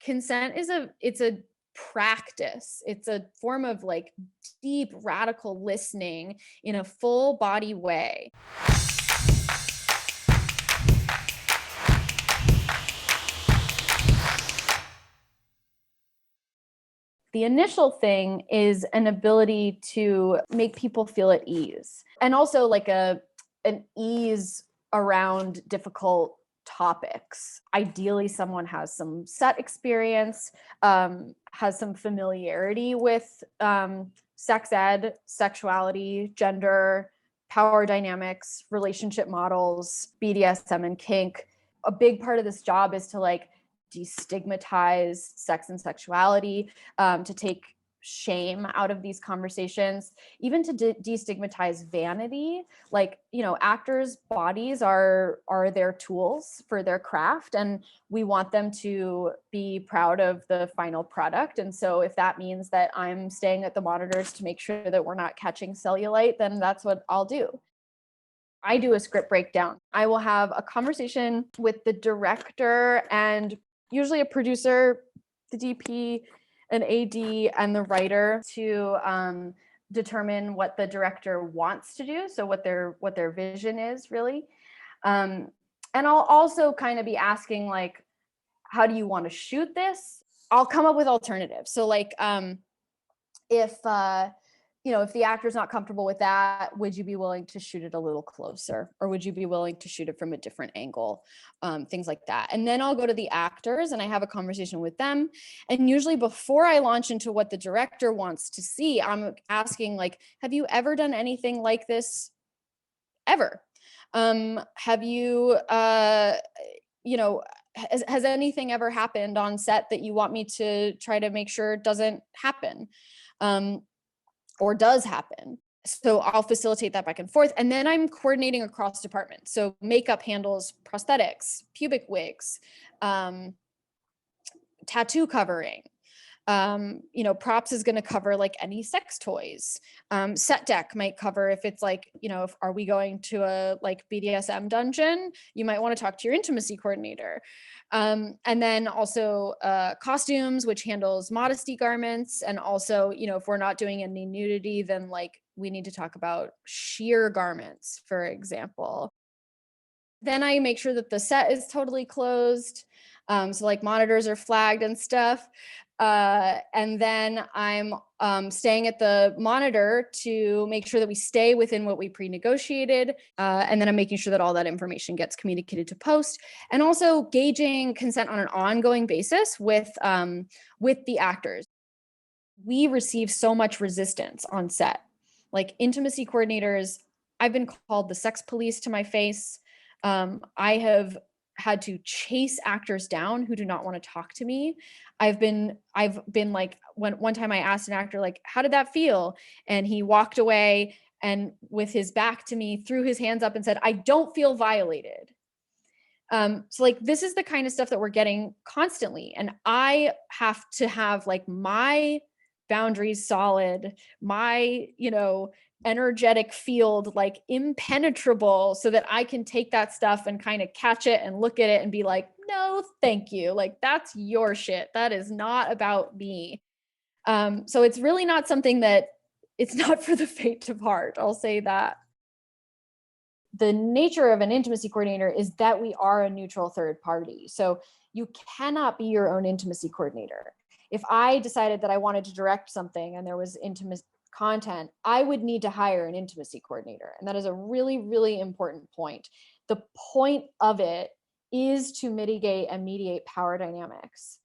consent it's a practice. It's a form of like deep radical listening in a full body way. The initial thing is an ability to make people feel at ease, and also like an ease around difficult topics. Ideally, someone has some set experience, has some familiarity with sex ed, sexuality, gender, power dynamics, relationship models, BDSM and kink. A big part of this job is to like destigmatize sex and sexuality, to take shame out of these conversations, even to destigmatize vanity. Like, you know, actors' bodies are their tools for their craft, and we want them to be proud of the final product. And so if that means that I'm staying at the monitors to make sure that we're not catching cellulite, then that's what I'll do. I do a script breakdown. I will have a conversation with the director and usually a producer, the DP, an AD, and the writer to determine what the director wants to do. So what their vision is really. And I'll also kind of be asking like, how do you want to shoot this? I'll come up with alternatives. So like, if the actor's not comfortable with that, would you be willing to shoot it a little closer? Or would you be willing to shoot it from a different angle? Things like that. And then I'll go to the actors and I have a conversation with them. And usually before I launch into what the director wants to see, I'm asking like, have you ever done anything like this ever? Have you, has anything ever happened on set that you want me to try to make sure doesn't happen? Or does happen. So I'll facilitate that back and forth. And then I'm coordinating across departments. So makeup handles prosthetics, pubic wigs, tattoo covering. Props is going to cover like any sex toys. Set deck might cover if it's like, are we going to a like BDSM dungeon? You might want to talk to your intimacy coordinator. And then also costumes, which handles modesty garments. And also, if we're not doing any nudity, then like we need to talk about sheer garments, for example. Then I make sure that the set is totally closed. So like monitors are flagged and stuff. And then I'm staying at the monitor to make sure that we stay within what we pre-negotiated. And then I'm making sure that all that information gets communicated to post, and also gauging consent on an ongoing basis with the actors. We receive so much resistance on set. Like intimacy coordinators, I've been called the sex police to my face. I have had to chase actors down who do not want to talk to me. I've been like, one time I asked an actor, like, how did that feel? And he walked away and with his back to me, threw his hands up and said, I don't feel violated. So like, this is the kind of stuff that we're getting constantly. And I have to have like my boundaries solid, my, energetic field like impenetrable, so that I can take that stuff and kind of catch it and look at it and be like, no, thank you. Like, that's your shit. That is not about me. So it's really not something it's not for the faint of heart. I'll say that. The nature of an intimacy coordinator is that we are a neutral third party. So you cannot be your own intimacy coordinator. If I decided that I wanted to direct something and there was intimate content, I would need to hire an intimacy coordinator. And that is a really, really important point. The point of it is to mitigate and mediate power dynamics.